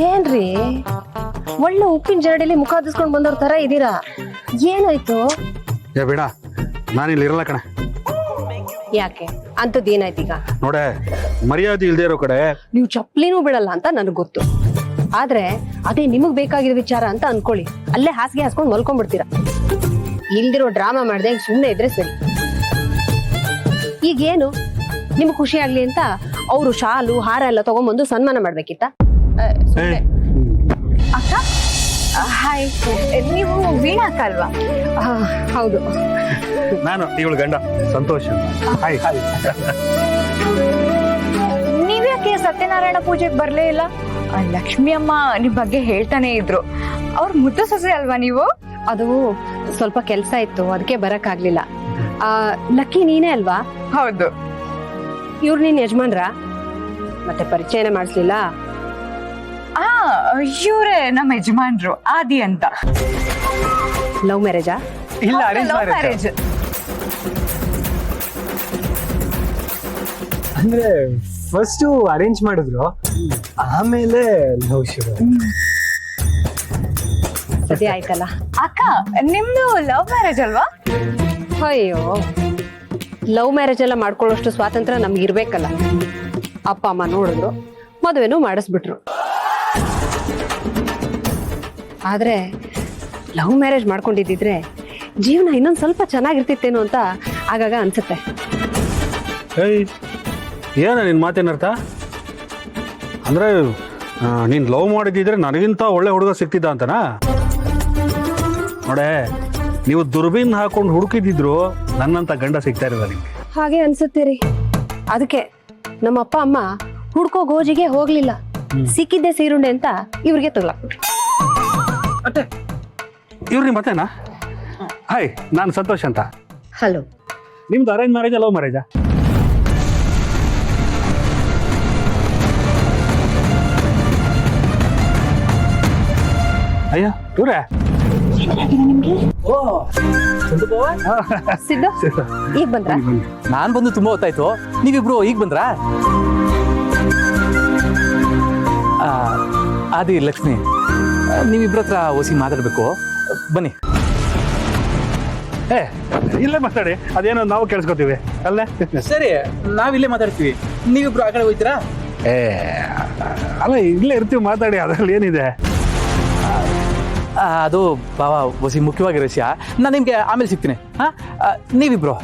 ಏನ್ರಿ ಒಳ್ಳೆ ಉಪ್ಪಿನ ಜರಡಿಲಿ ಮುಖ ಹದಿಸ್ಕೊಂಡ್ ಬಂದವ್ರ ತರ ಇದೀರಾ, ಏನಾಯ್ತು? ಏ ಬೇಡ, ನಾನಿಲ್ಲಿ ಇರಲ್ಲ ಕಣೆ. ಯಾಕೆ ಅಂತದ್ ಏನಾಯ್ತು ಈಗ? ನೋಡೆ, ಮರ್ಯಾದೆ ಇಲ್ದೇ ಇರೋ ಕಡೆ ನೀವು ಚಪ್ಲಿನೂ ಬಿಡಲ್ಲ ಅಂತ ನನಗ್ ಗೊತ್ತು. ಆದ್ರೆ ಅದೇ ನಿಮಗ್ ಬೇಕಾಗಿರೋ ವಿಚಾರ ಅಂತ ಅನ್ಕೊಳ್ಳಿ, ಅಲ್ಲೇ ಹಾಸಿಗೆ ಹಾಸ್ಕೊಂಡ್ ಮಲ್ಕೊಂಡ್ಬಿಡ್ತೀರಾ. ಇಲ್ದಿರೋ ಡ್ರಾಮಾ ಮಾಡ್ದೆ ಸುಮ್ನೆ ಇದ್ರೆ ಸರಿ. ಈಗೇನು ನಿಮ್ಗೆ ಖುಷಿ ಆಗ್ಲಿ ಅಂತ ಅವರು ಶಾಲು ಹಾರ ಎಲ್ಲ ತಗೊಂಡ್ಬಂದು ಸನ್ಮಾನ ಮಾಡ್ಬೇಕಿತ್ತ? ಅಕ್ಕ ಹಾಯ್, ನೀವು ವೀಣಾ ಅಕ್ಕ ಅಲ್ವಾ? ಹೌದು, ನಾನು ಇವಳು ಗಂಡ ಸಂತೋಷ್. ಹಾಯ್. ನೀವ್ಯಾಕೆ ಸತ್ಯನಾರಾಯಣ ಪೂಜೆಗೆ ಬರ್ಲೇ ಇಲ್ಲ? ಲಕ್ಷ್ಮಿ ಅಮ್ಮ ನಿಮ್ ಬಗ್ಗೆ ಹೇಳ್ತಾನೆ ಇದ್ರು. ಅವ್ರ ಮುದ್ದು ಸೊಸೆ ಅಲ್ವಾ ನೀವು? ಅದು ಸ್ವಲ್ಪ ಕೆಲ್ಸ ಇತ್ತು, ಅದಕ್ಕೆ ಬರಕ್ ಆಗ್ಲಿಲ್ಲ. ಲಕ್ಕಿ ನೀನೇ ಅಲ್ವಾ? ಹೌದು. ಇವ್ರು ನೀನ್ ಯಜಮಾನ್ರ? ಮತ್ತೆ ಪರಿಚಯನೇ ಮಾಡಿಸ್ಲಿಲ್ಲ? ಇವ್ರೆ ನಮ್ಮ ಯಜಮಾನ್ರು, ಆದಿ ಅಂತ. ಲವ್ ಮ್ಯಾರೇಜಾ? ಇಲ್ಲ, ಲವ್ ಮ್ಯಾರೇಜ್. ಅಂದ್ರೆ ಫಸ್ಟ್ ಅರೇಂಜ್ ಮಾಡಿದ್ರು, ಆಮೇಲೆ ಲವ್ ಶುರು. ಸದ್ಯ ಆಯ್ತಲ್ಲ. ಅಕ್ಕ ನಿಮ್ದು ಲವ್ ಮ್ಯಾರೇಜ್ ಅಲ್ವಾ? ಅಯ್ಯೋ, ಲವ್ ಮ್ಯಾರೇಜ್ ಎಲ್ಲ ಮಾಡ್ಕೊಳ್ಳೋಷ್ಟು ಸ್ವಾತಂತ್ರ್ಯ ನಮ್ಗೆ ಇರ್ಬೇಕಲ್ಲ. ಅಪ್ಪ ಅಮ್ಮ ನೋಡಿದ್ರು, ಮದುವೆನೂ ಮಾಡಿಸ್ಬಿಟ್ರು. ಆದ್ರೆ ಲವ್ ಮ್ಯಾರೇಜ್ ಮಾಡ್ಕೊಂಡಿದ್ದಿದ್ರೆ ಜೀವನ ಇನ್ನೊಂದ್ ಸ್ವಲ್ಪ ಚೆನ್ನಾಗಿರ್ತಿತ್ತೇನೋ ಅಂತ ಆಗಾಗ ಅನ್ಸುತ್ತೆ. ಏಯ್, ಏನ ನಿನ್ ಮಾತೇನರ್ಥ? ಅಂದ್ರೆ ನೀನ್ ಲವ್ ಮಾಡಿದ್ರೆ ನನಗಿಂತ ಒಳ್ಳೆ ಹುಡುಗ ಸಿಕ್ತಿದ್ದ ಅಂತನಾ? ನೋಡೆ, ನೀವು ದುರ್ಬೀನ್ ಹಾಕೊಂಡು ಹುಡುಕಿದ್ರು ನನ್ನಂತ ಗಂಡ ಸಿಗ್ತಾ ಇರಲ್ಲ ನಿಮ್ಗೆ. ಹಾಗೆ ಅನ್ಸುತ್ತೀರಿ. ಅದಕ್ಕೆ ನಮ್ಮ ಅಪ್ಪ ಅಮ್ಮ ಹುಡ್ಕೋ ಗೋಜಿಗೆ ಹೋಗ್ಲಿಲ್ಲ, ಸಿಕ್ಕಿದ್ದೆ ಸೀರುಂಡೆ ಅಂತ ಇವ್ರಿಗೆ ತಗೊಳಕ್ಬಿಟ್ರು. ಮತ್ತೆ ಇವ್ರಿ ಮತ್ತೇನಾ? ಹಾಯ್, ನಾನು ಸಂತೋಷ್ ಅಂತ. ಹಲೋ. ನಿಮ್ದು ಅರೇಂಜ್ ಮ್ಯಾರೇಜಾ ಲವ್ ಮ್ಯಾರೇಜಾ? ಅಯ್ಯ ಇವ್ರೆ, ಸಿದ್ದು ಈಗ ಬಂದ್ರ? ನಾನ್ ಬಂದು ತುಂಬಾ ಹೊತ್ತಾಯ್ತು, ನೀವಿಬ್ರು ಈಗ ಬಂದ್ರಾ? ಆದಿ ಲಕ್ಷ್ಮಿ, ನೀವಿಬ್ರ ಹತ್ರ ಓಸಿ ಮಾತಾಡ್ಬೇಕು, ಬನ್ನಿ. ಏ ಇಲ್ಲೇ ಮಾತಾಡಿ, ಅದೇನೋ ನಾವು ಕೇಳಿಸ್ಕೊತೀವಿ ಅಲ್ಲೇ. ಸರಿ, ನಾವಿಲ್ಲೇ ಮಾತಾಡ್ತೀವಿ, ನೀವಿಬ್ರು ಆ ಕಡೆ ಹೋಗ್ತೀರಾ? ಏ ಅಲ್ಲ, ಇಲ್ಲೇ ಇರ್ತೀವಿ, ಮಾತಾಡಿ, ಅದ್ರಲ್ಲಿ ಏನಿದೆ? ಅದು ಬಾವ ಓಸಿ ಮುಖ್ಯವಾಗಿರೋ ವಿಷಯ, ನಾನು ನಿಮ್ಗೆ ಆಮೇಲೆ ಸಿಗ್ತೀನಿ. ನೀವಿಬ್ರು